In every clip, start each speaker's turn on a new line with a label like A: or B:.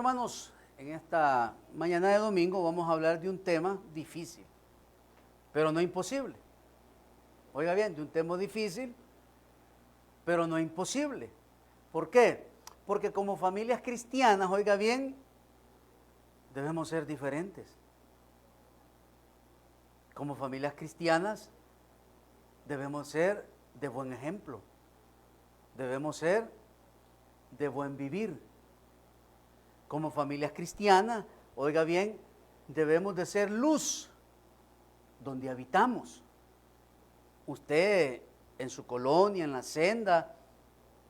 A: Hermanos, en esta mañana de domingo vamos a hablar de un tema difícil, pero no imposible. Oiga bien, de un tema difícil, pero no imposible. ¿Por qué? Porque como familias cristianas, oiga bien, debemos ser diferentes. Como familias cristianas debemos ser de buen ejemplo, debemos ser de buen vivir. Como familias cristianas, oiga bien, debemos de ser luz donde habitamos. Usted en su colonia, en la senda,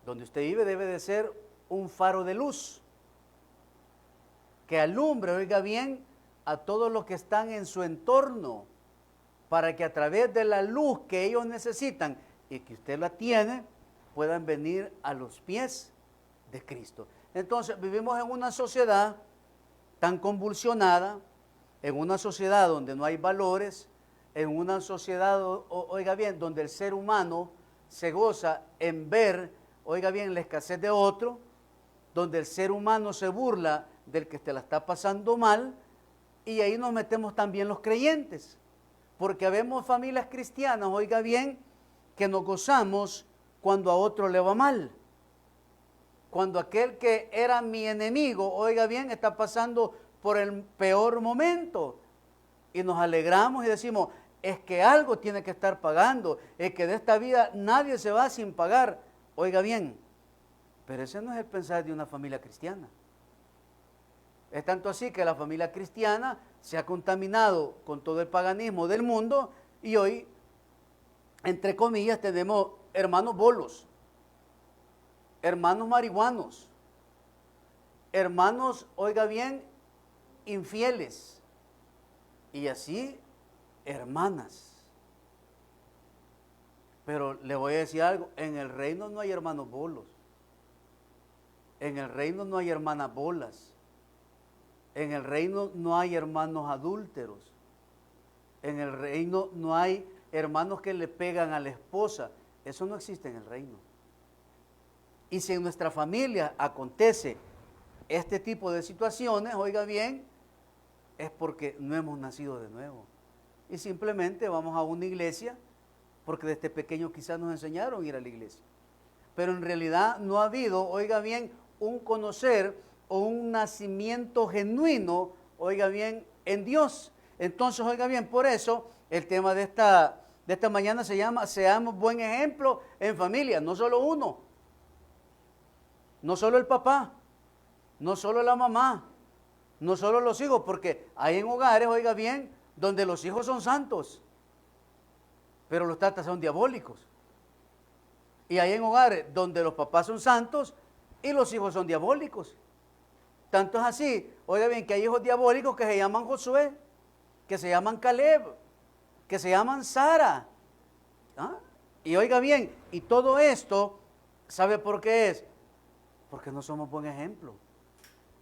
A: donde usted vive, debe de ser un faro de luz que alumbre, oiga bien, a todos los que están en su entorno, para que a través de la luz que ellos necesitan y que usted la tiene, puedan venir a los pies de Cristo. Entonces vivimos en una sociedad tan convulsionada, en una sociedad donde no hay valores, en una sociedad, oiga bien, donde el ser humano se goza en ver, oiga bien, la escasez de otro, donde el ser humano se burla del que te la está pasando mal, y ahí nos metemos también los creyentes, porque vemos familias cristianas, oiga bien, que nos gozamos cuando a otro le va mal. Cuando aquel que era mi enemigo, oiga bien, está pasando por el peor momento. Y nos alegramos y decimos, es que algo tiene que estar pagando, es que de esta vida nadie se va sin pagar. Oiga bien, pero ese no es el pensar de una familia cristiana. Es tanto así que la familia cristiana se ha contaminado con todo el paganismo del mundo y hoy, entre comillas, tenemos hermanos bolos, hermanos marihuanos, hermanos, oiga bien, infieles, y así hermanas. Pero le voy a decir algo, en el reino no hay hermanos bolos, en el reino no hay hermanas bolas, en el reino no hay hermanos adúlteros, en el reino no hay hermanos que le pegan a la esposa, eso no existe en el reino. Y si en nuestra familia acontece este tipo de situaciones, oiga bien, es porque no hemos nacido de nuevo. Y simplemente vamos a una iglesia, porque desde pequeños quizás nos enseñaron a ir a la iglesia. Pero en realidad no ha habido, oiga bien, un conocer o un nacimiento genuino, oiga bien, en Dios. Entonces, oiga bien, por eso el tema de esta mañana se llama Seamos buen ejemplo en familia, no solo uno. No solo el papá, no solo la mamá, no solo los hijos, porque hay en hogares, oiga bien, donde los hijos son santos, pero los tatas son diabólicos. Y hay en hogares donde los papás son santos y los hijos son diabólicos. Tanto es así, oiga bien, que hay hijos diabólicos que se llaman Josué, que se llaman Caleb, que se llaman Sara. ¿Ah? Y oiga bien, y todo esto, ¿sabe por qué es? Porque no somos buen ejemplo.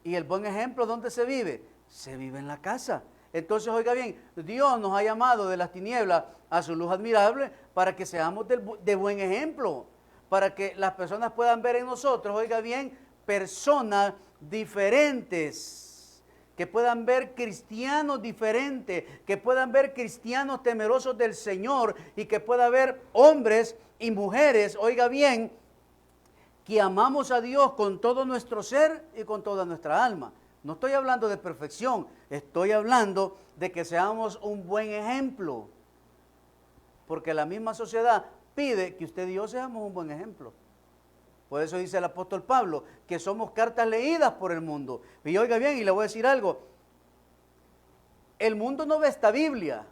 A: ¿Y el buen ejemplo dónde se vive? Se vive en la casa. Entonces, oiga bien, Dios nos ha llamado de las tinieblas a su luz admirable para que seamos de buen ejemplo, para que las personas puedan ver en nosotros, oiga bien, personas diferentes, que puedan ver cristianos diferentes, que puedan ver cristianos temerosos del Señor y que pueda ver hombres y mujeres, oiga bien, que amamos a Dios con todo nuestro ser y con toda nuestra alma. No estoy hablando de perfección, estoy hablando de que seamos un buen ejemplo. Porque la misma sociedad pide que usted y yo seamos un buen ejemplo. Por eso dice el apóstol Pablo, que somos cartas leídas por el mundo. Y oiga bien, y le voy a decir algo, el mundo no ve esta Biblia.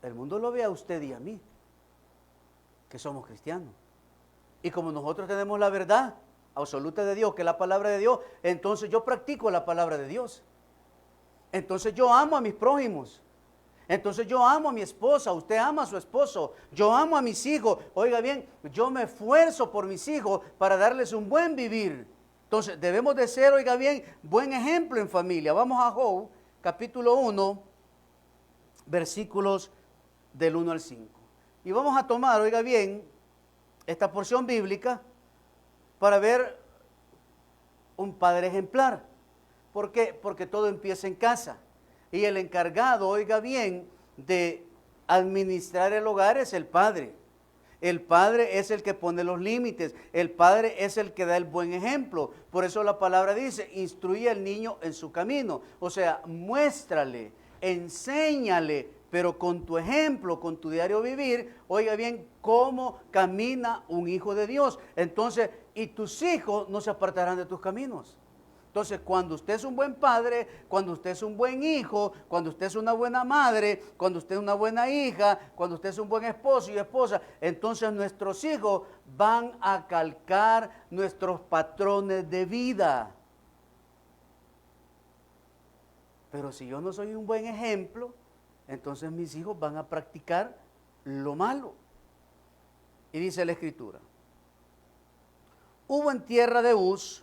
A: El mundo lo ve a usted y a mí, que somos cristianos. Y como nosotros tenemos la verdad absoluta de Dios, que es la palabra de Dios, entonces yo practico la palabra de Dios. Entonces yo amo a mis prójimos. Entonces yo amo a mi esposa, usted ama a su esposo, yo amo a mis hijos. Oiga bien, yo me esfuerzo por mis hijos para darles un buen vivir. Entonces debemos de ser, oiga bien, buen ejemplo en familia. Vamos a Job, capítulo 1, versículos del 1 al 5. Y vamos a tomar, oiga bien, esta porción bíblica para ver un padre ejemplar. ¿Por qué? Porque todo empieza en casa. Y el encargado, oiga bien, de administrar el hogar es el padre. El padre es el que pone los límites. El padre es el que da el buen ejemplo. Por eso la palabra dice, instruye al niño en su camino. O sea, muéstrale, enséñale, pero con tu ejemplo, con tu diario vivir, oiga bien, cómo camina un hijo de Dios. Entonces, y tus hijos no se apartarán de tus caminos. Entonces, cuando usted es un buen padre, cuando usted es un buen hijo, cuando usted es una buena madre, cuando usted es una buena hija, cuando usted es un buen esposo y esposa, entonces nuestros hijos van a calcar nuestros patrones de vida. Pero si yo no soy un buen ejemplo, entonces mis hijos van a practicar lo malo. Y dice la Escritura, hubo en tierra de Uz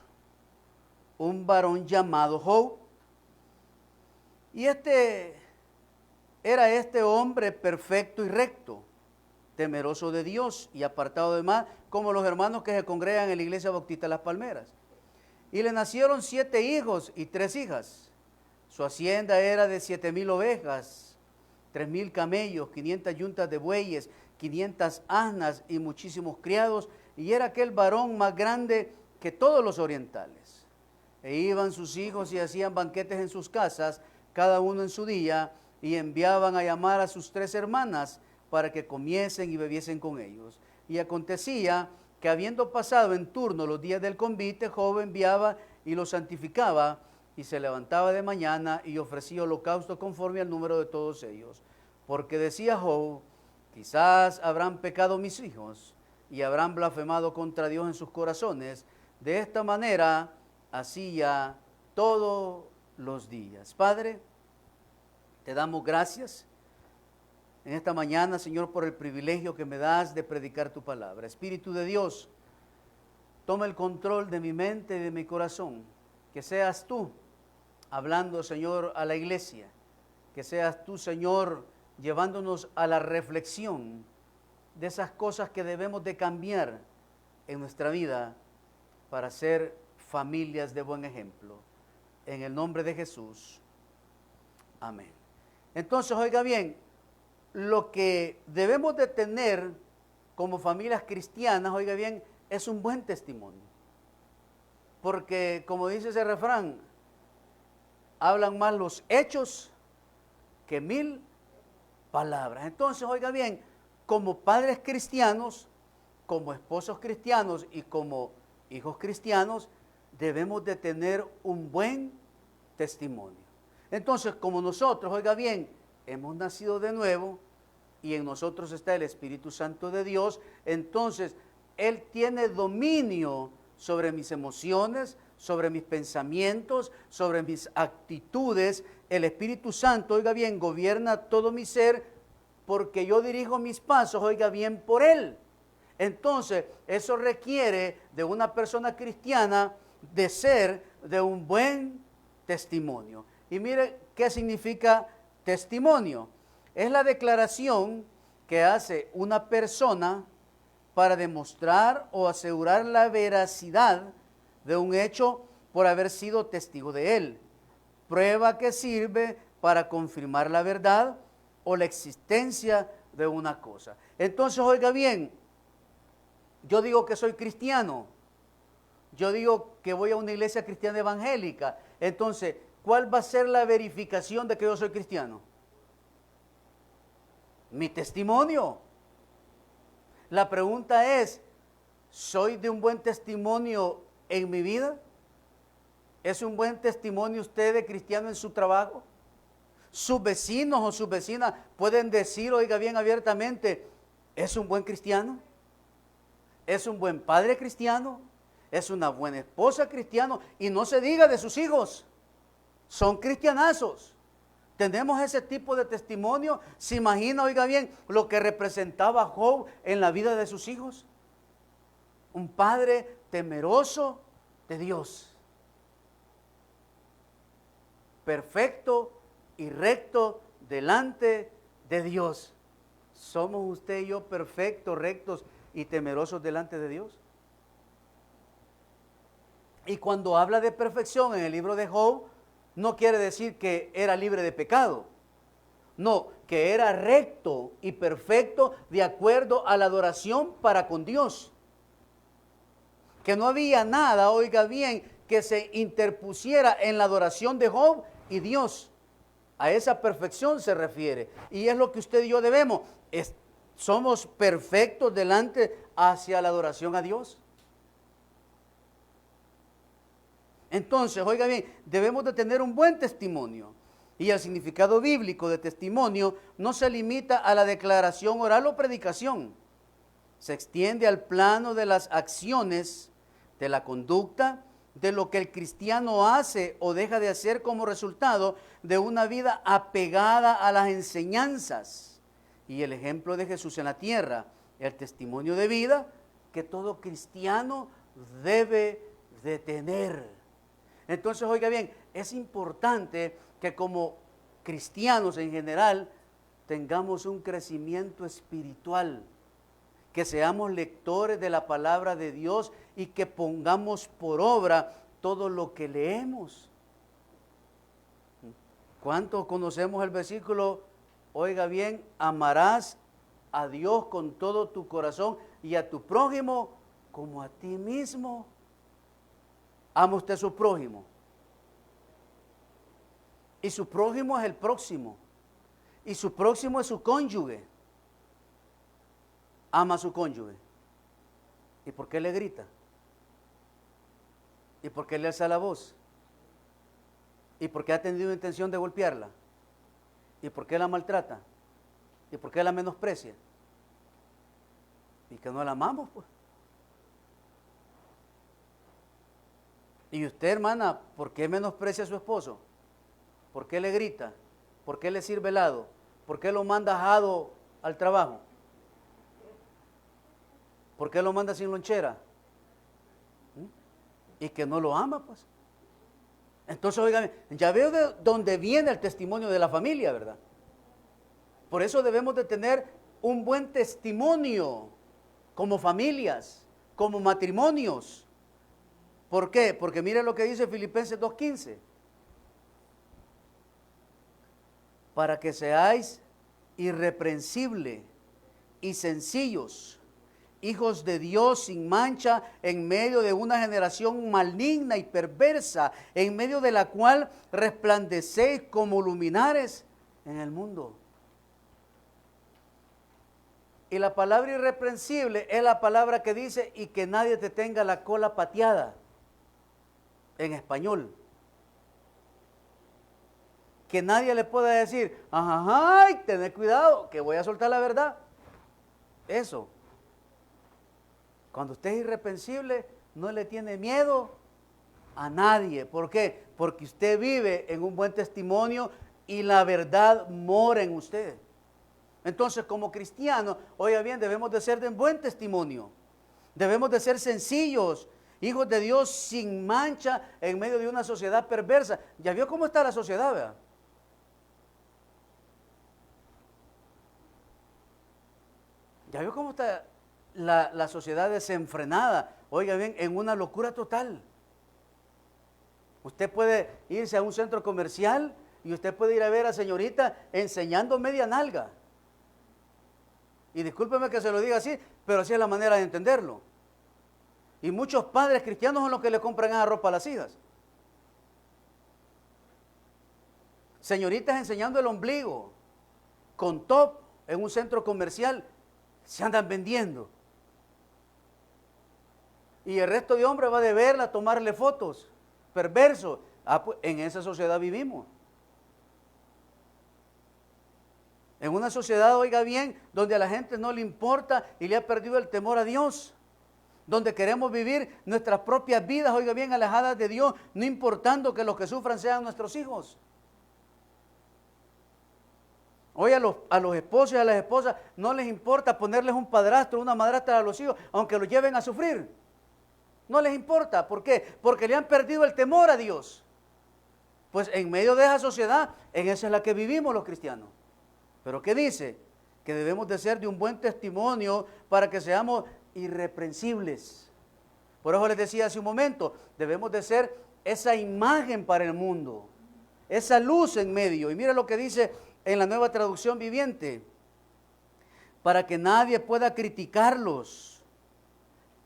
A: un varón llamado Job, y era este hombre perfecto y recto, temeroso de Dios y apartado de mal, como los hermanos que se congregan en la iglesia bautista Las Palmeras. Y le nacieron 7 hijos y 3 hijas. Su hacienda era de 7,000 ovejas, 3,000 camellos, 500 yuntas de bueyes, 500 asnas y muchísimos criados, y era aquel varón más grande que todos los orientales. E iban sus hijos y hacían banquetes en sus casas, cada uno en su día, y enviaban a llamar a sus 3 hermanas para que comiesen y bebiesen con ellos. Y acontecía que habiendo pasado en turno los días del convite, Job enviaba y los santificaba, y se levantaba de mañana y ofrecía holocausto conforme al número de todos ellos. Porque decía Job, quizás habrán pecado mis hijos, y habrán blasfemado contra Dios en sus corazones. De esta manera hacía todos los días. Padre, te damos gracias en esta mañana, Señor, por el privilegio que me das de predicar tu palabra. Espíritu de Dios, toma el control de mi mente y de mi corazón. Que seas tú hablando, Señor, a la iglesia. Que seas tú, Señor, llevándonos a la reflexión de esas cosas que debemos de cambiar en nuestra vida para ser familias de buen ejemplo. En el nombre de Jesús. Amén. Entonces, oiga bien, lo que debemos de tener como familias cristianas, oiga bien, es un buen testimonio. Porque, como dice ese refrán, hablan más los hechos que 1000 palabras. Entonces, oiga bien, como padres cristianos, como esposos cristianos y como hijos cristianos, debemos de tener un buen testimonio. Entonces, como nosotros, oiga bien, hemos nacido de nuevo y en nosotros está el Espíritu Santo de Dios, entonces Él tiene dominio sobre mis emociones, sobre mis pensamientos, sobre mis actitudes. El Espíritu Santo, oiga bien, gobierna todo mi ser porque yo dirijo mis pasos, oiga bien, por Él. Entonces, eso requiere de una persona cristiana de ser de un buen testimonio. Y mire qué significa testimonio. Es la declaración que hace una persona para demostrar o asegurar la veracidad de un hecho por haber sido testigo de él. Prueba que sirve para confirmar la verdad o la existencia de una cosa. Entonces, oiga bien, yo digo que soy cristiano. Yo digo que voy a una iglesia cristiana evangélica. Entonces, ¿cuál va a ser la verificación de que yo soy cristiano? Mi testimonio. La pregunta es, ¿soy de un buen testimonio en mi vida? ¿Es un buen testimonio usted de cristiano en su trabajo? Sus vecinos o sus vecinas pueden decir, oiga bien abiertamente, ¿es un buen cristiano? ¿Es un buen padre cristiano? ¿Es una buena esposa cristiano? Y no se diga de sus hijos, son cristianazos. Tenemos ese tipo de testimonio. ¿Se imagina, oiga bien, lo que representaba Job en la vida de sus hijos? Un padre temeroso de Dios, perfecto y recto delante de Dios. ¿Somos usted y yo perfectos, rectos y temerosos delante de Dios? Y cuando habla de perfección en el libro de Job, no quiere decir que era libre de pecado. No, que era recto y perfecto de acuerdo a la adoración para con Dios. Que no había nada, oiga bien, que se interpusiera en la adoración de Job y Dios. A esa perfección se refiere. Y es lo que usted y yo debemos. Somos perfectos delante hacia la adoración a Dios. Entonces, oiga bien, debemos de tener un buen testimonio. Y el significado bíblico de testimonio no se limita a la declaración oral o predicación. Se extiende al plano de las acciones, de la conducta, de lo que el cristiano hace o deja de hacer como resultado de una vida apegada a las enseñanzas y el ejemplo de Jesús en la tierra, el testimonio de vida que todo cristiano debe de tener. Entonces, oiga bien, es importante que como cristianos en general tengamos un crecimiento espiritual, que seamos lectores de la palabra de Dios y que pongamos por obra todo lo que leemos. ¿Cuántos conocemos el versículo? Oiga bien, amarás a Dios con todo tu corazón y a tu prójimo como a ti mismo. ¿Ama usted a su prójimo? Y su prójimo es el próximo. Y su próximo es su cónyuge. Ama a su cónyuge. ¿Y por qué le grita? ¿Y por qué le alza la voz? ¿Y por qué ha tenido intención de golpearla? ¿Y por qué la maltrata? ¿Y por qué la menosprecia? Y que no la amamos, pues. Y usted, hermana, ¿por qué menosprecia a su esposo? ¿Por qué le grita? ¿Por qué le sirve helado? ¿Por qué lo manda ajado al trabajo? ¿Por qué lo manda sin lonchera? Y que no lo ama, pues. Entonces, oigan, ya veo de dónde viene el testimonio de la familia, ¿verdad? Por eso debemos de tener un buen testimonio como familias, como matrimonios. ¿Por qué? Porque mire lo que dice Filipenses 2:15. Para que seáis irreprensibles y sencillos, hijos de Dios sin mancha, en medio de una generación maligna y perversa, en medio de la cual resplandecéis como luminares en el mundo. Y la palabra irreprensible es la palabra que dice y que nadie te tenga la cola pateada, en español. Que nadie le pueda decir, ay, tened cuidado, que voy a soltar la verdad. Eso. Cuando usted es irreprensible, no le tiene miedo a nadie. ¿Por qué? Porque usted vive en un buen testimonio y la verdad mora en usted. Entonces, como cristianos, oiga bien, debemos de ser de buen testimonio. Debemos de ser sencillos, hijos de Dios sin mancha en medio de una sociedad perversa. ¿Ya vio cómo está la sociedad, verdad? ¿Ya vio cómo está la sociedad desenfrenada? Oiga bien, en una locura total. Usted puede irse a un centro comercial y usted puede ir a ver a señorita enseñando media nalga. Y discúlpeme que se lo diga así, pero así es la manera de entenderlo. Y muchos padres cristianos son los que le compran esa ropa a las hijas. Señoritas enseñando el ombligo, con top, en un centro comercial, se andan vendiendo. Y el resto de hombres va de verla, tomarle fotos. Perverso. Pues en esa sociedad vivimos. En una sociedad, oiga bien, donde a la gente no le importa y le ha perdido el temor a Dios. Donde queremos vivir nuestras propias vidas, oiga bien, alejadas de Dios, no importando que los que sufran sean nuestros hijos. Hoy a los esposos y a las esposas no les importa ponerles un padrastro o una madrastra a los hijos, aunque los lleven a sufrir. No les importa. ¿Por qué? Porque le han perdido el temor a Dios. Pues en medio de esa sociedad, en esa es la que vivimos los cristianos. ¿Pero qué dice? Que debemos de ser de un buen testimonio para que seamos irreprensibles. Por eso les decía hace un momento, debemos de ser esa imagen para el mundo, esa luz en medio. Y mira lo que dice en la Nueva Traducción Viviente, para que nadie pueda criticarlos.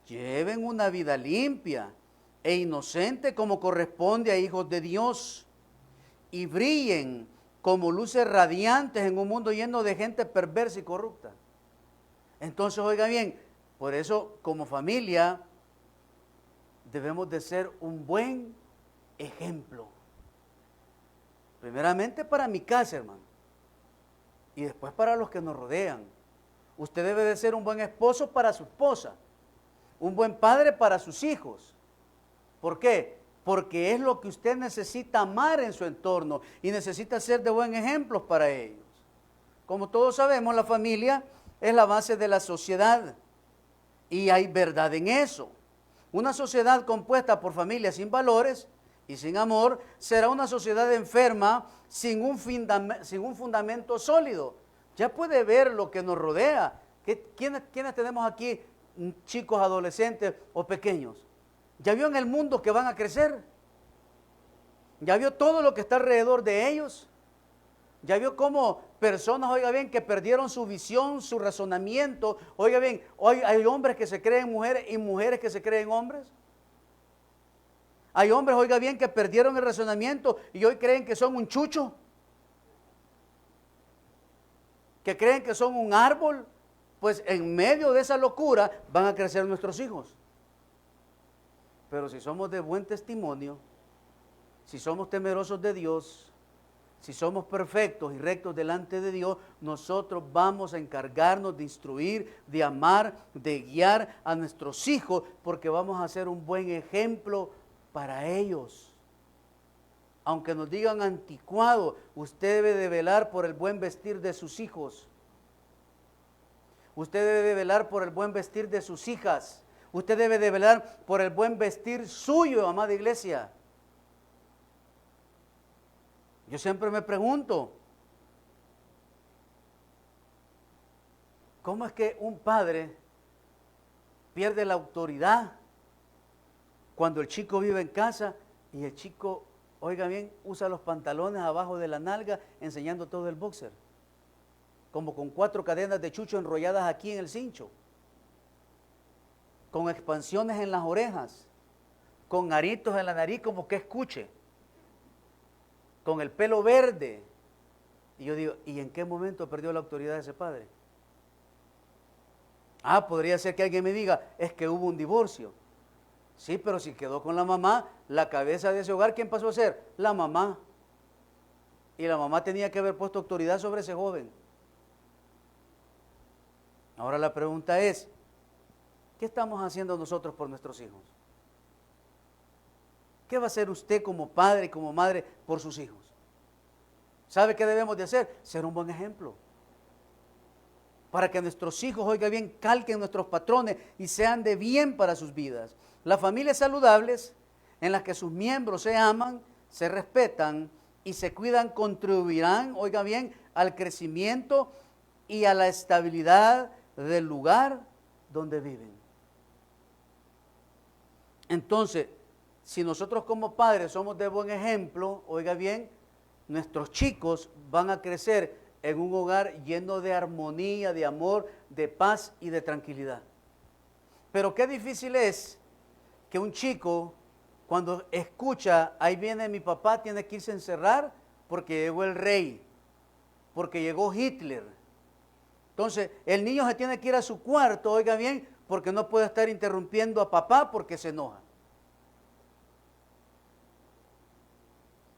A: Lleven una vida limpia e inocente como corresponde a hijos de Dios, y brillen como luces radiantes en un mundo lleno de gente perversa y corrupta. Entonces, oiga bien, por eso como familia debemos de ser un buen ejemplo. Primeramente para mi casa, hermano, y después para los que nos rodean. Usted debe de ser un buen esposo para su esposa, un buen padre para sus hijos. ¿Por qué? Porque es lo que usted necesita amar en su entorno y necesita ser de buen ejemplo para ellos. Como todos sabemos, la familia es la base de la sociedad y hay verdad en eso. Una sociedad compuesta por familias sin valores y sin amor será una sociedad enferma sin un fundamento sólido. Ya puede ver lo que nos rodea. ¿Quiénes tenemos aquí, chicos, adolescentes o pequeños? ¿Ya vio en el mundo que van a crecer? ¿Ya vio todo lo que está alrededor de ellos? ¿Ya vio cómo personas, oiga bien, que perdieron su visión, su razonamiento? Oiga bien, hoy hay hombres que se creen mujeres y mujeres que se creen hombres. Hay hombres, oiga bien, que perdieron el razonamiento y hoy creen que son un chucho, que creen que son un árbol. Pues en medio de esa locura van a crecer nuestros hijos. Pero si somos de buen testimonio, si somos temerosos de Dios, si somos perfectos y rectos delante de Dios, nosotros vamos a encargarnos de instruir, de amar, de guiar a nuestros hijos, porque vamos a ser un buen ejemplo para ellos. Aunque nos digan anticuado, usted debe de velar por el buen vestir de sus hijos. Usted debe de velar por el buen vestir de sus hijas. Usted debe de velar por el buen vestir suyo, amada iglesia. Yo siempre me pregunto, ¿cómo es que un padre pierde la autoridad cuando el chico vive en casa y el chico, oiga bien, usa los pantalones abajo de la nalga enseñando todo el boxer? Como con 4 cadenas de chucho enrolladas aquí en el cincho, con expansiones en las orejas, con aritos en la nariz como que escuche, con el pelo verde. Y yo digo, ¿y en qué momento perdió la autoridad de ese padre? Podría ser que alguien me diga, es que hubo un divorcio. Sí, pero si quedó con la mamá, la cabeza de ese hogar, ¿quién pasó a ser? La mamá. Y la mamá tenía que haber puesto autoridad sobre ese joven. Ahora la pregunta es, ¿qué estamos haciendo nosotros por nuestros hijos? ¿Qué va a hacer usted como padre y como madre por sus hijos? ¿Sabe qué debemos de hacer? Ser un buen ejemplo. Para que nuestros hijos, oiga bien, calquen nuestros patrones y sean de bien para sus vidas. Las familias saludables, en las que sus miembros se aman, se respetan y se cuidan, contribuirán, oiga bien, al crecimiento y a la estabilidad del lugar donde viven. Entonces, si nosotros como padres somos de buen ejemplo, oiga bien, nuestros chicos van a crecer en un hogar lleno de armonía, de amor, de paz y de tranquilidad. Pero qué difícil es que un chico, cuando escucha, ahí viene mi papá, tiene que irse a encerrar porque llegó el rey, porque llegó Hitler. Entonces, el niño se tiene que ir a su cuarto, oiga bien, porque no puede estar interrumpiendo a papá porque se enoja.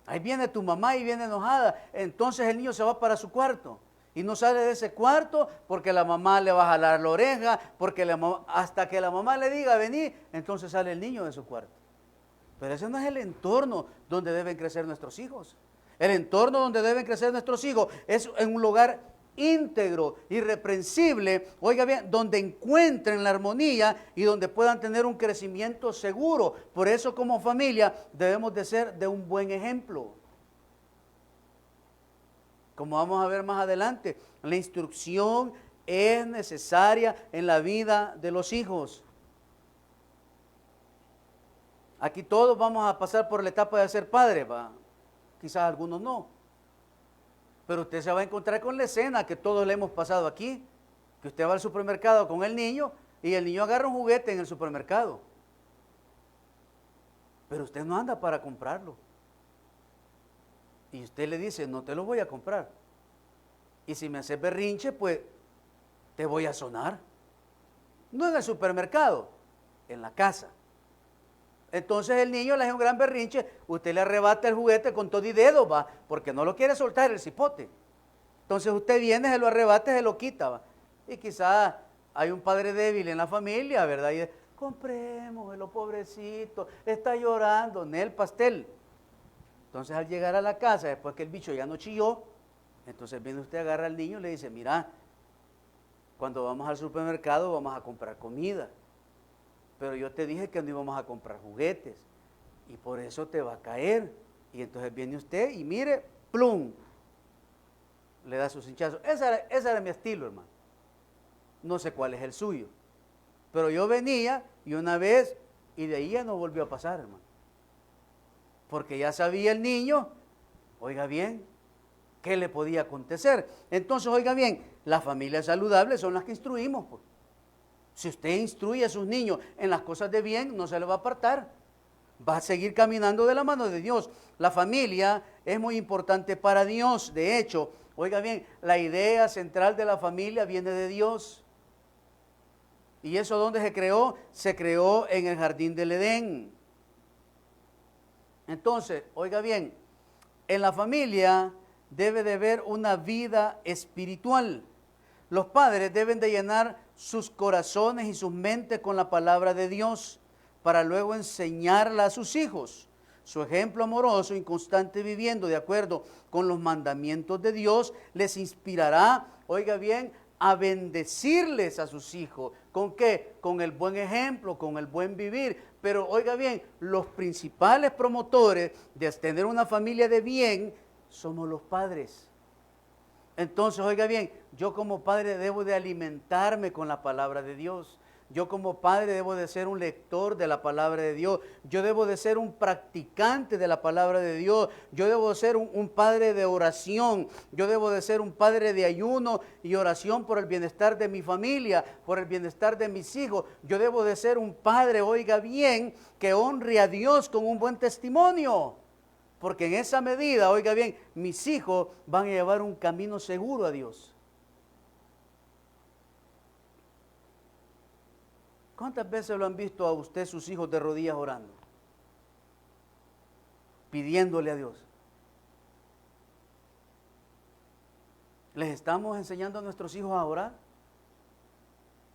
A: Ahí viene tu mamá y viene enojada, entonces el niño se va para su cuarto y no sale de ese cuarto porque la mamá le va a jalar la oreja, porque hasta que la mamá le diga vení, entonces sale el niño de su cuarto. Pero ese no es el entorno donde deben crecer nuestros hijos. El entorno donde deben crecer nuestros hijos es en un lugar íntegro, irreprensible, oiga bien, donde encuentren la armonía y donde puedan tener un crecimiento seguro. Por eso como familia debemos de ser de un buen ejemplo. Como vamos a ver más adelante, la instrucción es necesaria en la vida de los hijos. Aquí todos vamos a pasar por la etapa de ser padres, va. Quizás algunos no. Pero usted se va a encontrar con la escena que todos le hemos pasado aquí, que usted va al supermercado con el niño y el niño agarra un juguete en el supermercado. Pero usted no anda para comprarlo. Y usted le dice, no te lo voy a comprar. Y si me haces berrinche, pues te voy a sonar. No en el supermercado, en la casa. Entonces el niño le hace un gran berrinche, usted le arrebata el juguete con todo y dedo, va, porque no lo quiere soltar el cipote. Entonces usted viene, se lo arrebata, se lo quita, va. Y quizás hay un padre débil en la familia, ¿verdad? Y comprémoslo, pobrecito, está llorando, en el pastel. Entonces al llegar a la casa, después que el bicho ya no chilló, entonces viene usted, agarra al niño y le dice, mira, cuando vamos al supermercado vamos a comprar comida. Pero yo te dije que no íbamos a comprar juguetes y por eso te va a caer. Y entonces viene usted y mire, plum, le da sus hinchazos. Ese era mi estilo, hermano. No sé cuál es el suyo. Pero yo venía y una vez, y de ahí ya no volvió a pasar, hermano. Porque ya sabía el niño, oiga bien, qué le podía acontecer. Entonces, oiga bien, las familias saludables son las que instruimos, pues. Si usted instruye a sus niños en las cosas de bien, no se le va a apartar. Va a seguir caminando de la mano de Dios. La familia es muy importante para Dios. De hecho, oiga bien, la idea central de la familia viene de Dios. ¿Y eso dónde se creó? Se creó en el jardín del Edén. Entonces, oiga bien, en la familia debe de haber una vida espiritual. Los padres deben de llenar sus corazones y sus mentes con la palabra de Dios para luego enseñarla a sus hijos. Su ejemplo amoroso y constante viviendo de acuerdo con los mandamientos de Dios les inspirará, oiga bien, a bendecirles a sus hijos. ¿Con qué? Con el buen ejemplo, con el buen vivir. Pero oiga bien, los principales promotores de tener una familia de bien somos los padres. Entonces, oiga bien, yo como padre debo de alimentarme con la palabra de Dios. Yo como padre debo de ser un lector de la palabra de Dios. Yo debo de ser un practicante de la palabra de Dios. Yo debo de ser un padre de oración. Yo debo de ser un padre de ayuno y oración por el bienestar de mi familia, por el bienestar de mis hijos. Yo debo de ser un padre, oiga bien, que honre a Dios con un buen testimonio. Porque en esa medida, oiga bien, mis hijos van a llevar un camino seguro a Dios. ¿Cuántas veces lo han visto a usted, sus hijos, de rodillas orando? Pidiéndole a Dios. ¿Les estamos enseñando a nuestros hijos a orar?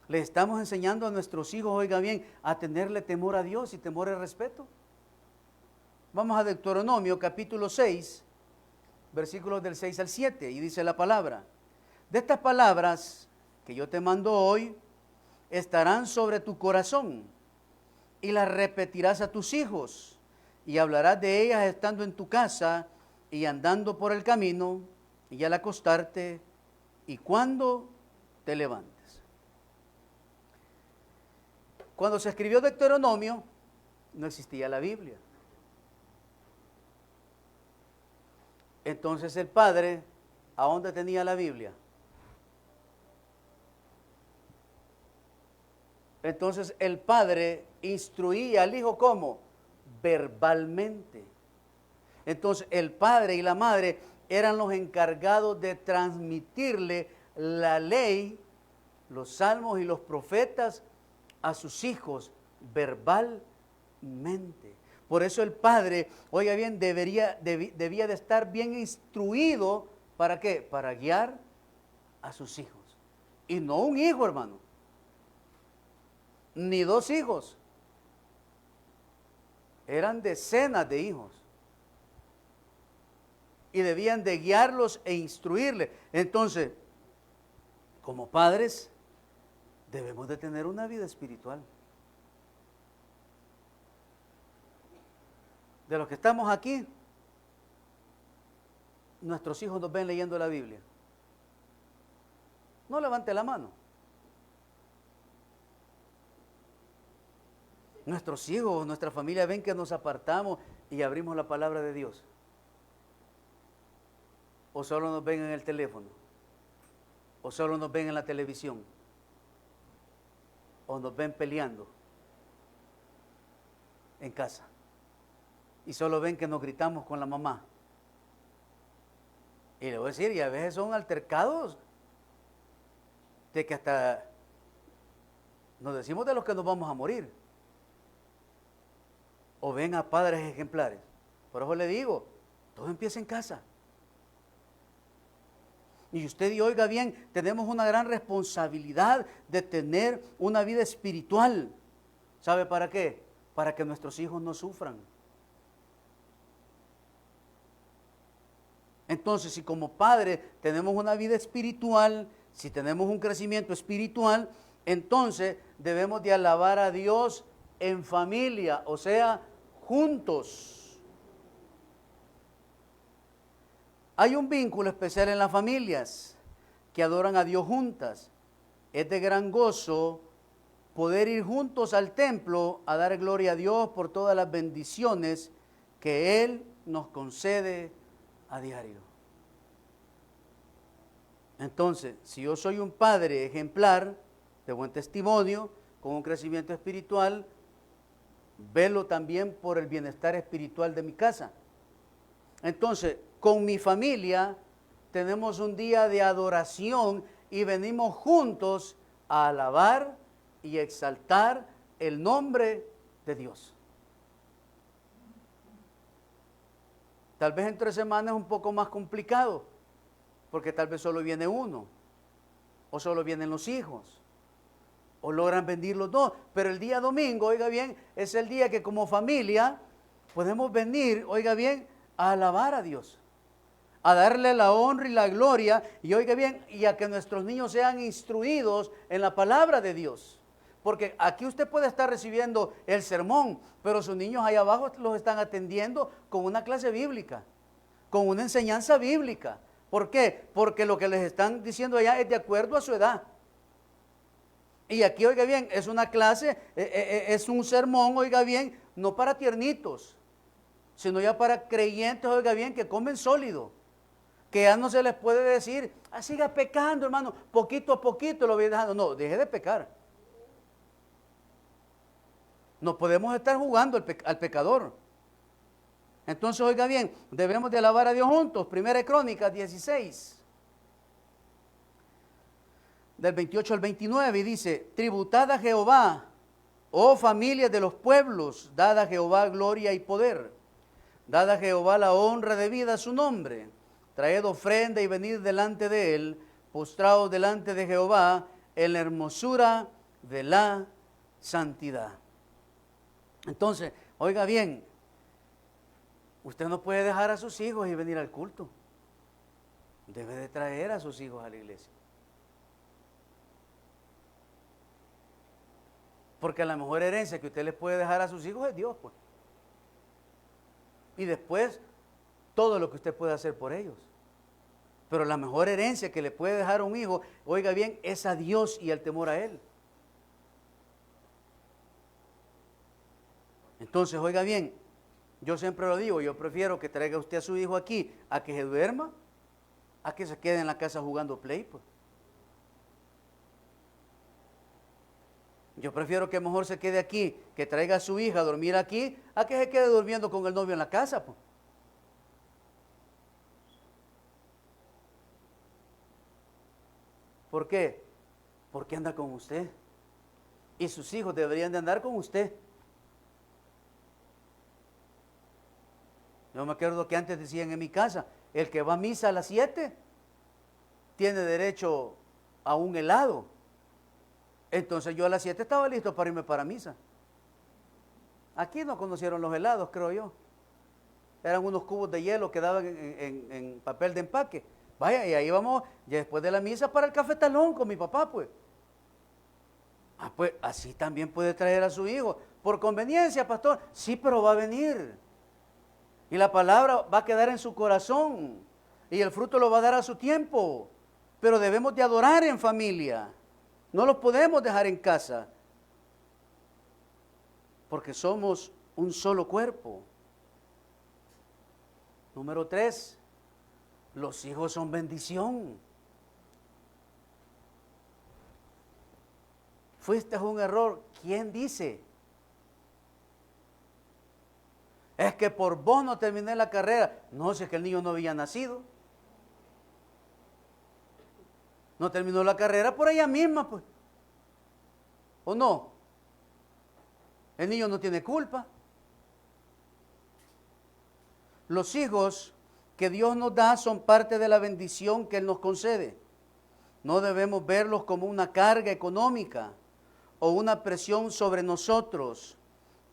A: ¿Les estamos enseñando a nuestros hijos, oiga bien, a tenerle temor a Dios y temor y respeto? Vamos a Deuteronomio capítulo 6, versículos del 6 al 7, y dice la palabra: de estas palabras que yo te mando hoy, estarán sobre tu corazón, y las repetirás a tus hijos, y hablarás de ellas estando en tu casa, y andando por el camino, y al acostarte, y cuando te levantes. Cuando se escribió Deuteronomio, no existía la Biblia. Entonces el padre, ¿a dónde tenía la Biblia? Entonces el padre instruía al hijo, ¿cómo? Verbalmente. Entonces el padre y la madre eran los encargados de transmitirle la ley, los salmos y los profetas a sus hijos verbalmente. Por eso el padre, oiga bien, debía de estar bien instruido. ¿Para qué? Para guiar a sus hijos. Y no un hijo, hermano. Ni dos hijos. Eran decenas de hijos. Y debían de guiarlos e instruirles. Entonces, como padres, debemos de tener una vida espiritual. De los que estamos aquí, nuestros hijos nos ven leyendo la Biblia. No levante la mano. Nuestros hijos, nuestra familia ven que nos apartamos y abrimos la palabra de Dios. O solo nos ven en el teléfono. O solo nos ven en la televisión. O nos ven peleando en casa. Y solo ven que nos gritamos con la mamá. Y le voy a decir, y a veces son altercados de que hasta nos decimos de los que nos vamos a morir. O ven a padres ejemplares. Por eso le digo, todo empieza en casa. Y usted y oiga bien, tenemos una gran responsabilidad de tener una vida espiritual. ¿Sabe para qué? Para que nuestros hijos no sufran. Entonces, si como padre tenemos una vida espiritual, si tenemos un crecimiento espiritual, entonces debemos de alabar a Dios en familia, o sea, juntos. Hay un vínculo especial en las familias que adoran a Dios juntas. Es de gran gozo poder ir juntos al templo a dar gloria a Dios por todas las bendiciones que Él nos concede a diario. Entonces, si yo soy un padre ejemplar, de buen testimonio, con un crecimiento espiritual, velo también por el bienestar espiritual de mi casa. Entonces, con mi familia tenemos un día de adoración y venimos juntos a alabar y exaltar el nombre de Dios. Tal vez entre semanas es un poco más complicado, porque tal vez solo viene uno, o solo vienen los hijos, o logran venir los dos. Pero el día domingo, oiga bien, es el día que como familia podemos venir, oiga bien, a alabar a Dios, a darle la honra y la gloria, y oiga bien, y a que nuestros niños sean instruidos en la palabra de Dios. Porque aquí usted puede estar recibiendo el sermón, pero sus niños ahí abajo los están atendiendo con una clase bíblica, con una enseñanza bíblica. ¿Por qué? Porque lo que les están diciendo allá es de acuerdo a su edad. Y aquí, oiga bien, es una clase, es un sermón, oiga bien, no para tiernitos, sino ya para creyentes, oiga bien, que comen sólido. Que ya no se les puede decir, siga pecando, hermano, poquito a poquito lo voy dejando. No, deje de pecar. No podemos estar jugando al pecador. Entonces, oiga bien, debemos de alabar a Dios juntos. Primera de Crónicas 16, del 28 al 29, y dice, tributad a Jehová, oh familias de los pueblos, dad a Jehová gloria y poder. Dad a Jehová la honra debida a su nombre. Traed ofrenda y venid delante de él, postrados delante de Jehová, en la hermosura de la santidad. Entonces, oiga bien, usted no puede dejar a sus hijos y venir al culto. Debe de traer a sus hijos a la iglesia. Porque la mejor herencia que usted les puede dejar a sus hijos es Dios, pues. Y después, todo lo que usted puede hacer por ellos. Pero la mejor herencia que le puede dejar a un hijo, oiga bien, es a Dios y el temor a Él. Entonces, oiga bien, yo siempre lo digo, yo prefiero que traiga usted a su hijo aquí a que se duerma, a que se quede en la casa jugando play, pues. Yo prefiero que mejor se quede aquí, que traiga a su hija a dormir aquí, a que se quede durmiendo con el novio en la casa, pues. ¿Por qué? Porque anda con usted. Y sus hijos deberían de andar con usted. Yo me acuerdo que antes decían en mi casa, el que va a misa a las 7 tiene derecho a un helado. Entonces yo a las 7 estaba listo para irme para misa. Aquí no conocieron los helados, creo yo. Eran unos cubos de hielo que daban en papel de empaque. Vaya, y ahí vamos, ya después de la misa, para el cafetalón con mi papá, pues. Pues así también puede traer a su hijo. Por conveniencia, pastor. Sí, pero va a venir. Y la palabra va a quedar en su corazón. Y el fruto lo va a dar a su tiempo. Pero debemos de adorar en familia. No los podemos dejar en casa. porque somos un solo cuerpo. Número 3, los hijos son bendición. Fuiste un error. ¿Quién dice? Es que por vos no terminé la carrera. No, si es que el niño no había nacido. No terminó la carrera por ella misma, pues. ¿O no? El niño no tiene culpa. Los hijos que Dios nos da son parte de la bendición que Él nos concede. No debemos verlos como una carga económica o una presión sobre nosotros.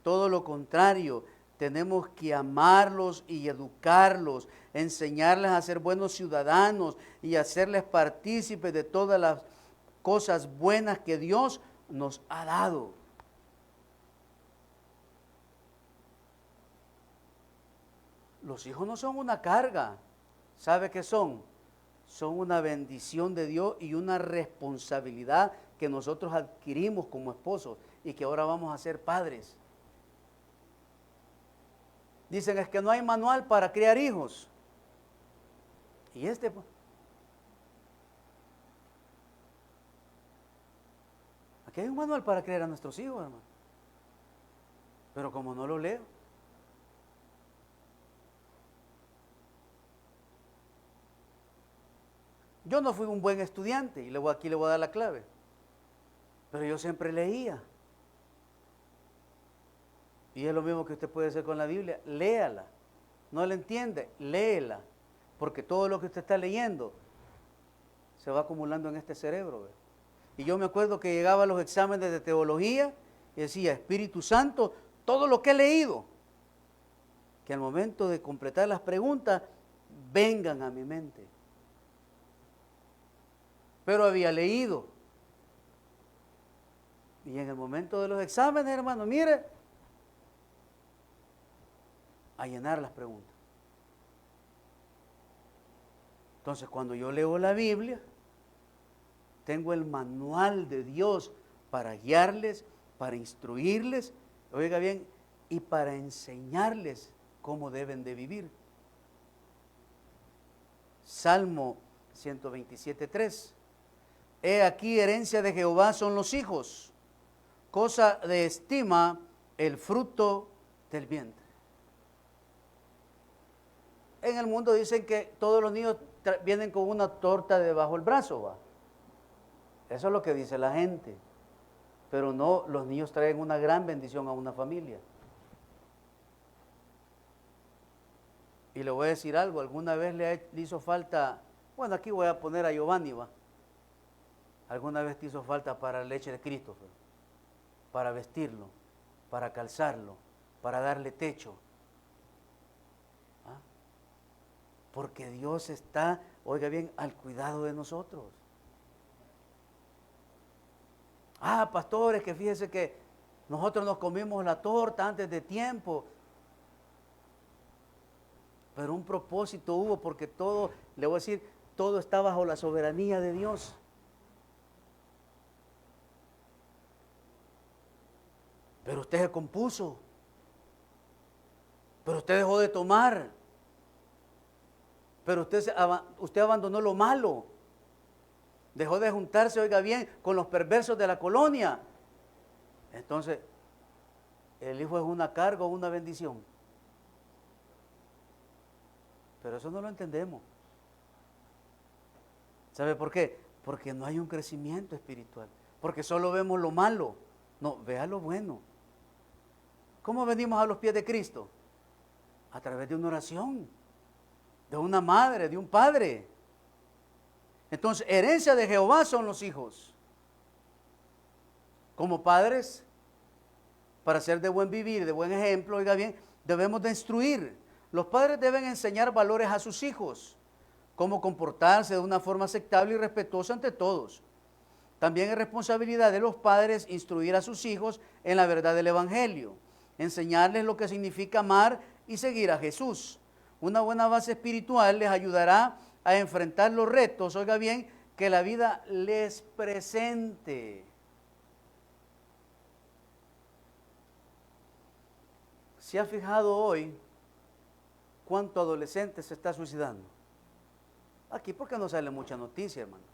A: Todo lo contrario, tenemos que amarlos y educarlos, enseñarles a ser buenos ciudadanos y hacerles partícipes de todas las cosas buenas que Dios nos ha dado. Los hijos no son una carga. ¿Sabe qué son? Son una bendición de Dios y una responsabilidad que nosotros adquirimos como esposos y que ahora vamos a ser padres. Dicen, es que no hay manual para criar hijos. Y aquí hay un manual para criar a nuestros hijos, hermano. Pero como no lo leo. Yo no fui un buen estudiante, y aquí le voy a dar la clave. Pero yo siempre leía. Y es lo mismo que usted puede hacer con la Biblia. Léala. No la entiende, léela. Porque todo lo que usted está leyendo se va acumulando en este cerebro. ¿Ve? Y yo me acuerdo que llegaba a los exámenes de teología y decía, Espíritu Santo, todo lo que he leído, que al momento de completar las preguntas, vengan a mi mente. Pero había leído. Y en el momento de los exámenes, hermano, mire, a llenar las preguntas. Entonces, cuando yo leo la Biblia, tengo el manual de Dios para guiarles, para instruirles, oiga bien, y para enseñarles cómo deben de vivir. Salmo 127:3. He aquí, herencia de Jehová son los hijos, cosa de estima el fruto del vientre. En el mundo dicen que todos los niños vienen con una torta debajo del brazo, ¿va? Eso es lo que dice la gente. Pero no, los niños traen una gran bendición a una familia. Y le voy a decir algo, alguna vez le hizo falta, bueno, aquí voy a poner a Giovanni, ¿va? Alguna vez te hizo falta para la leche de Cristo, para vestirlo, para calzarlo, para darle techo. ¿Ah? Porque Dios está, oiga bien, al cuidado de nosotros. Ah, pastores, que fíjense que nosotros nos comimos la torta antes de tiempo. Pero un propósito hubo porque todo, le voy a decir, todo está bajo la soberanía de Dios. Pero usted se compuso. Pero usted dejó de tomar. Pero usted abandonó lo malo. Dejó de juntarse, oiga bien, con los perversos de la colonia. Entonces, ¿el hijo es una carga o una bendición? Pero eso no lo entendemos. ¿Sabe por qué? Porque no hay un crecimiento espiritual. Porque solo vemos lo malo. No, vea lo bueno. ¿Cómo venimos a los pies de Cristo? A través de una oración, de una madre, de un padre. Entonces, herencia de Jehová son los hijos. Como padres, para ser de buen vivir, de buen ejemplo, oiga bien, debemos de instruir. Los padres deben enseñar valores a sus hijos, cómo comportarse de una forma aceptable y respetuosa ante todos. También es responsabilidad de los padres instruir a sus hijos en la verdad del Evangelio, enseñarles lo que significa amar y seguir a Jesús. Una buena base espiritual les ayudará a enfrentar los retos, oiga bien, que la vida les presente. ¿Se ha fijado hoy cuánto adolescente se está suicidando? Aquí porque no sale mucha noticia, hermano.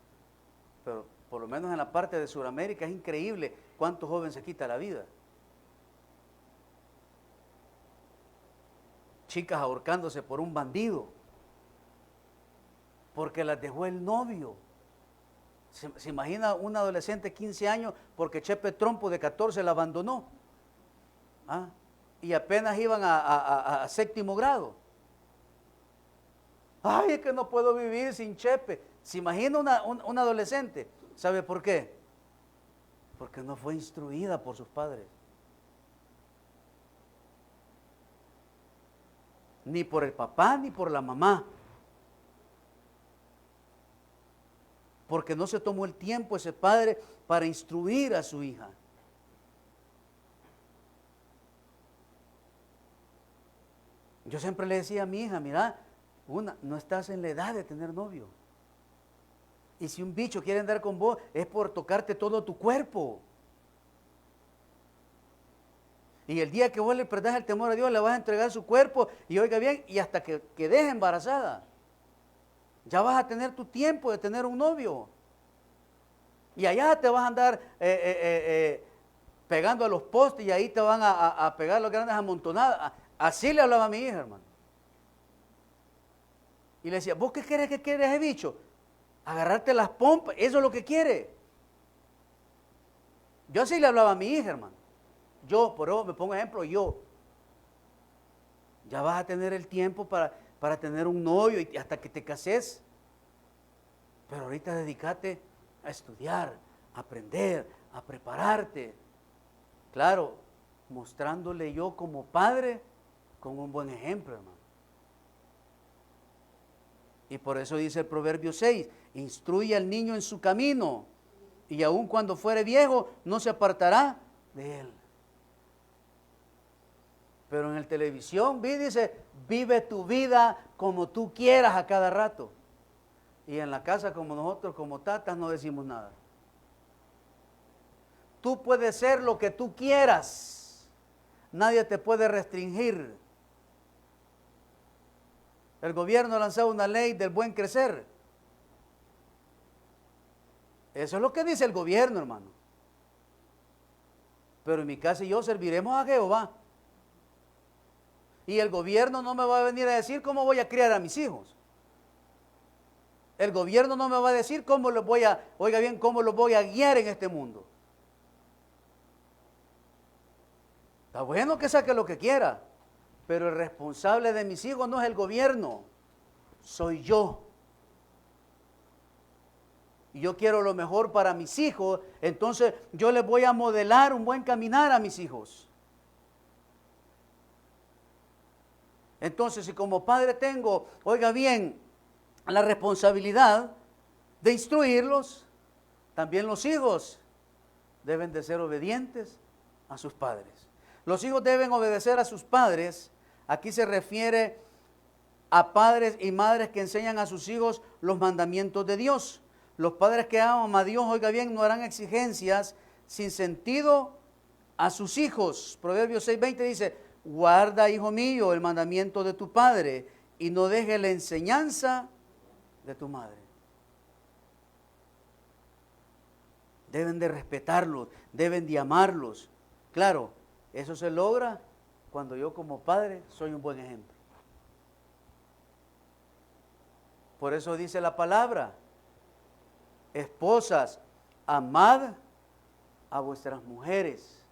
A: Pero por lo menos en la parte de Sudamérica es increíble cuánto joven se quita la vida. Chicas ahorcándose por un bandido, porque las dejó el novio. ¿Se imagina un adolescente de 15 años porque Chepe Trompo de 14 la abandonó? ¿Ah? Y apenas iban a séptimo grado. Ay, es que no puedo vivir sin Chepe. ¿Se imagina un adolescente? ¿Sabe por qué? Porque no fue instruida por sus padres. Ni por el papá ni por la mamá. Porque no se tomó el tiempo ese padre para instruir a su hija. Yo siempre le decía a mi hija, mira, no estás en la edad de tener novio. Y si un bicho quiere andar con vos, es por tocarte todo tu cuerpo. Y el día que vos le perdás el temor a Dios, le vas a entregar su cuerpo, y oiga bien, y hasta que quedes embarazada, ya vas a tener tu tiempo de tener un novio. Y allá te vas a andar pegando a los postes, y ahí te van a pegar las grandes amontonadas. Así le hablaba a mi hija, hermano. Y le decía, ¿vos qué querés que quiere ese bicho? Agarrarte las pompas, eso es lo que quiere. Yo así le hablaba a mi hija, hermano. Yo, por eso me pongo ejemplo, yo. Ya vas a tener el tiempo para tener un novio y hasta que te cases. Pero ahorita dedícate a estudiar, a aprender, a prepararte. Claro, mostrándole yo como padre con un buen ejemplo, hermano. Y por eso dice el Proverbio 6, instruye al niño en su camino, y aun cuando fuere viejo, no se apartará de él. Pero en la televisión, dice, vive tu vida como tú quieras a cada rato. Y en la casa, como nosotros, como tatas, no decimos nada. Tú puedes ser lo que tú quieras. Nadie te puede restringir. El gobierno ha lanzado una ley del buen crecer. Eso es lo que dice el gobierno, hermano. Pero en mi casa y yo serviremos a Jehová. Y el gobierno no me va a venir a decir cómo voy a criar a mis hijos. El gobierno no me va a decir cómo los voy a, oiga bien, cómo los voy a guiar en este mundo. Está bueno que saque lo que quiera, pero el responsable de mis hijos no es el gobierno, soy yo. Y yo quiero lo mejor para mis hijos, entonces yo les voy a modelar un buen caminar a mis hijos. Entonces, si como padre tengo, oiga bien, la responsabilidad de instruirlos, también los hijos deben de ser obedientes a sus padres. Los hijos deben obedecer a sus padres. Aquí se refiere a padres y madres que enseñan a sus hijos los mandamientos de Dios. Los padres que aman a Dios, oiga bien, no harán exigencias sin sentido a sus hijos. Proverbios 6:20 dice, guarda, hijo mío, el mandamiento de tu padre y no dejes la enseñanza de tu madre. Deben de respetarlos, deben de amarlos. Claro, eso se logra cuando yo como padre soy un buen ejemplo. Por eso dice la palabra, esposas, amad a vuestras mujeres.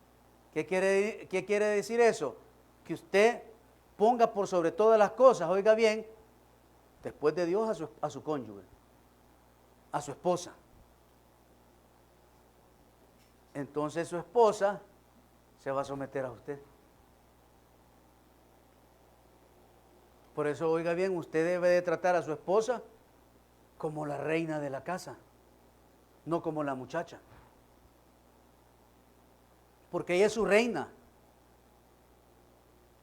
A: ¿Qué quiere decir eso? Que usted ponga por sobre todas las cosas, oiga bien, después de Dios a su cónyuge, a su esposa. Entonces su esposa se va a someter a usted. Por eso, oiga bien, usted debe de tratar a su esposa como la reina de la casa, no como la muchacha. Porque ella es su reina.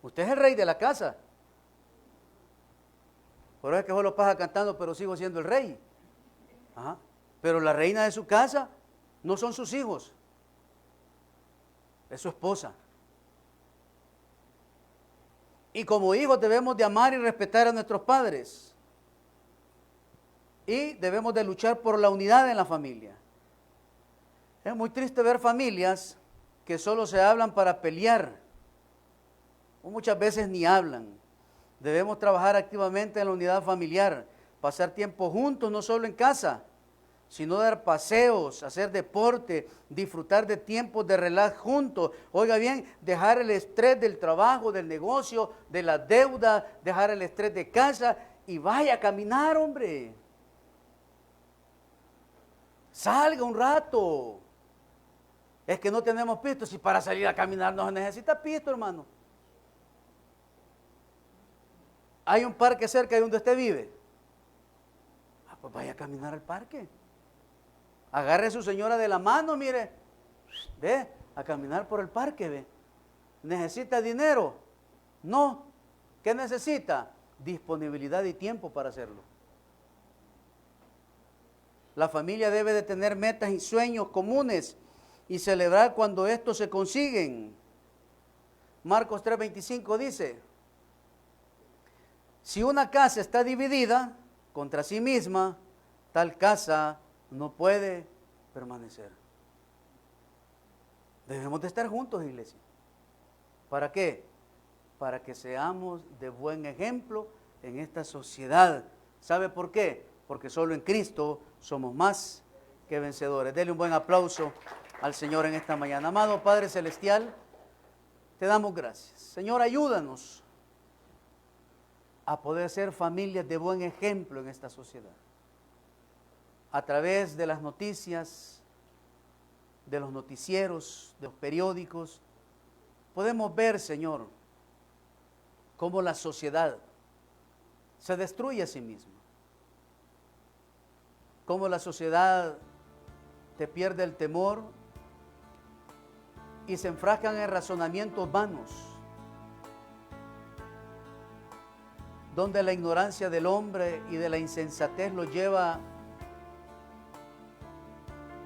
A: Usted es el rey de la casa. Por eso es que solo pasa cantando, pero sigo siendo el rey. Ajá. Pero la reina de su casa no son sus hijos, es su esposa. Y como hijos debemos de amar y respetar a nuestros padres. Y debemos de luchar por la unidad en la familia. Es muy triste ver familias que solo se hablan para pelear. O muchas veces ni hablan. Debemos trabajar activamente en la unidad familiar. Pasar tiempo juntos, no solo en casa, sino dar paseos, hacer deporte, disfrutar de tiempos de relax juntos. Oiga bien, dejar el estrés del trabajo, del negocio, de la deuda, dejar el estrés de casa y vaya a caminar, hombre. Salga un rato. Es que no tenemos pisto, si para salir a caminar no se necesita pisto, hermano. Hay un parque cerca de donde usted vive. Pues vaya a caminar al parque. Agarre a su señora de la mano, mire, ve, a caminar por el parque, ve. ¿Necesita dinero? No. ¿Qué necesita? Disponibilidad y tiempo para hacerlo. La familia debe de tener metas y sueños comunes y celebrar cuando estos se consiguen. Marcos 3:25 dice, si una casa está dividida contra sí misma, tal casa no puede permanecer. Debemos de estar juntos, iglesia. ¿Para qué? Para que seamos de buen ejemplo en esta sociedad. ¿Sabe por qué? Porque solo en Cristo somos más que vencedores. Dele un buen aplauso al Señor en esta mañana. Amado Padre Celestial, te damos gracias. Señor, ayúdanos a poder ser familias de buen ejemplo en esta sociedad. A través de las noticias, de los noticieros, de los periódicos, podemos ver, Señor, cómo la sociedad se destruye a sí misma. Cómo la sociedad te pierde el temor y se enfrascan en razonamientos vanos, donde la ignorancia del hombre y de la insensatez lo lleva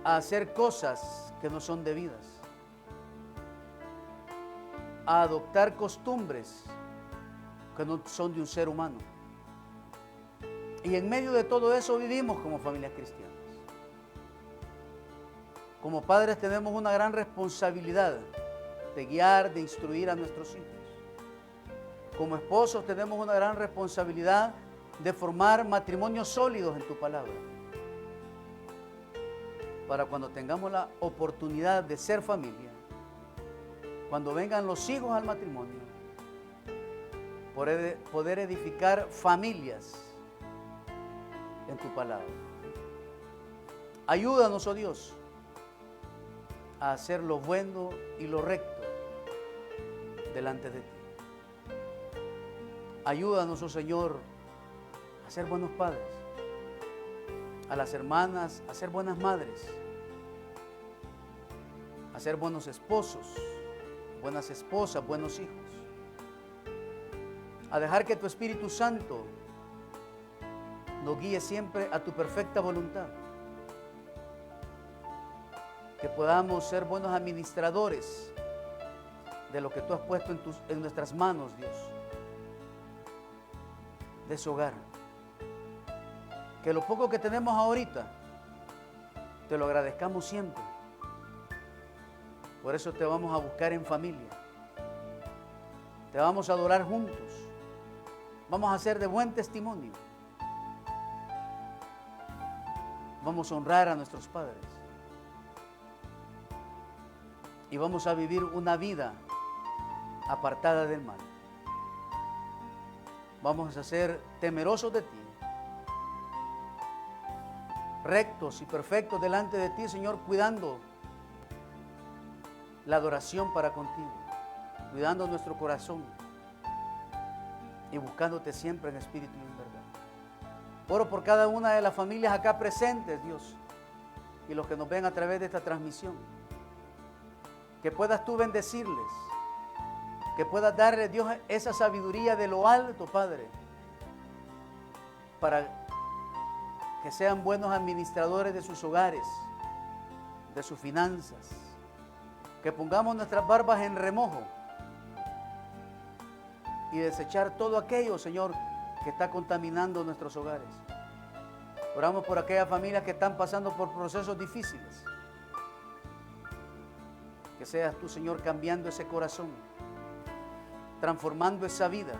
A: a hacer cosas que no son debidas, a adoptar costumbres que no son de un ser humano. Y en medio de todo eso vivimos como familias cristianas. Como padres tenemos una gran responsabilidad de guiar, de instruir a nuestros hijos. Como esposos tenemos una gran responsabilidad de formar matrimonios sólidos en tu palabra. Para cuando tengamos la oportunidad de ser familia, cuando vengan los hijos al matrimonio, poder edificar familias en tu palabra. Ayúdanos, oh Dios, a hacer lo bueno y lo recto delante de ti. Ayúdanos, oh Señor, a ser buenos padres, a las hermanas a ser buenas madres, a ser buenos esposos, buenas esposas, buenos hijos, a dejar que tu Espíritu Santo nos guíe siempre a tu perfecta voluntad, que podamos ser buenos administradores de lo que tú has puesto en nuestras manos, Dios, de ese hogar. Que lo poco que tenemos ahorita, te lo agradezcamos siempre. Por eso te vamos a buscar en familia. Te vamos a adorar juntos. Vamos a ser de buen testimonio. Vamos a honrar a nuestros padres. Y vamos a vivir una vida apartada del mal. Vamos a ser temerosos de ti, rectos y perfectos delante de ti, Señor, cuidando la adoración para contigo, cuidando nuestro corazón y buscándote siempre en espíritu y en verdad. Oro por cada una de las familias acá presentes, Dios, y los que nos ven a través de esta transmisión, que puedas tú bendecirles, que puedas darle, Dios, esa sabiduría de lo alto, Padre, para que sean buenos administradores de sus hogares, de sus finanzas, que pongamos nuestras barbas en remojo y desechar todo aquello, Señor, que está contaminando nuestros hogares. Oramos por aquellas familias que están pasando por procesos difíciles. Que seas tú, Señor, cambiando ese corazón, transformando esa vida.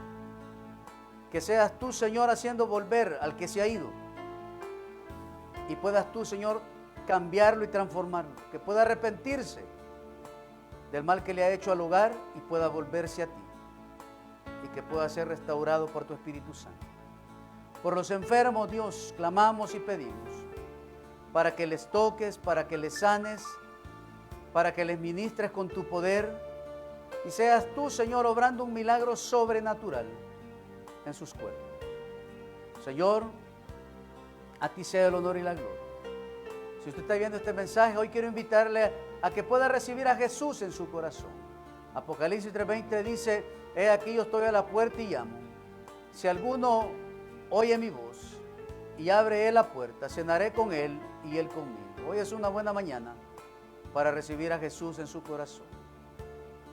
A: Que seas tú, Señor, haciendo volver al que se ha ido. Y puedas tú, Señor, cambiarlo y transformarlo. Que pueda arrepentirse del mal que le ha hecho al hogar y pueda volverse a ti. Y que pueda ser restaurado por tu Espíritu Santo. Por los enfermos, Dios, clamamos y pedimos para que les toques, para que les sanes, para que les ministres con tu poder y seas tú, Señor, obrando un milagro sobrenatural en sus cuerpos. Señor, a ti sea el honor y la gloria. Si usted está viendo este mensaje, hoy quiero invitarle a que pueda recibir a Jesús en su corazón. Apocalipsis 3:20 dice: he aquí yo estoy a la puerta y llamo. Si alguno oye mi voz y abre él la puerta, cenaré con él y él conmigo. Hoy es una buena mañana para recibir a Jesús en su corazón.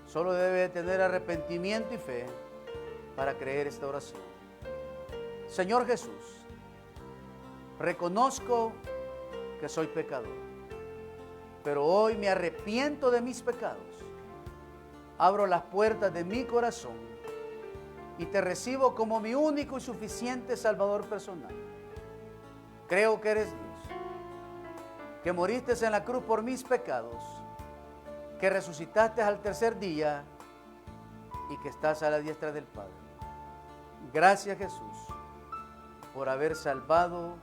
A: Solo debe tener arrepentimiento y fe para creer esta oración. Señor Jesús, reconozco que soy pecador, pero hoy me arrepiento de mis pecados. Abro las puertas de mi corazón y te recibo como mi único y suficiente Salvador personal. Creo que eres Dios, que moriste en la cruz por mis pecados, que resucitaste al tercer día y que estás a la diestra del Padre. Gracias, Jesús, por haber salvado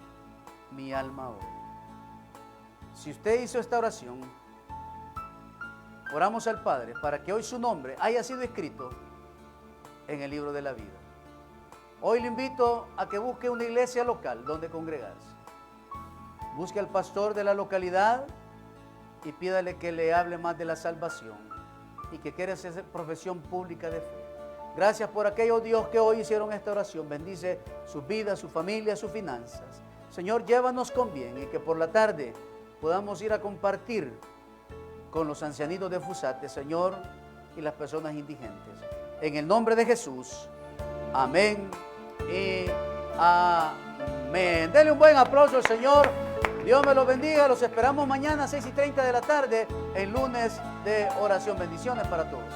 A: mi alma hoy. Si usted hizo esta oración, oramos al Padre para que hoy su nombre haya sido escrito en el libro de la vida. Hoy le invito a que busque una iglesia local donde congregarse. Busque al pastor de la localidad y pídale que le hable más de la salvación y que quiera hacer profesión pública de fe. Gracias por aquellos, Dios, que hoy hicieron esta oración. Bendice sus vidas, su familia, sus finanzas. Señor, llévanos con bien y que por la tarde podamos ir a compartir con los ancianitos de Fusate, Señor, y las personas indigentes. En el nombre de Jesús, amén y amén. Denle un buen aplauso al Señor. Dios me los bendiga. Los esperamos mañana a 6:30 de la tarde, el lunes de oración. Bendiciones para todos.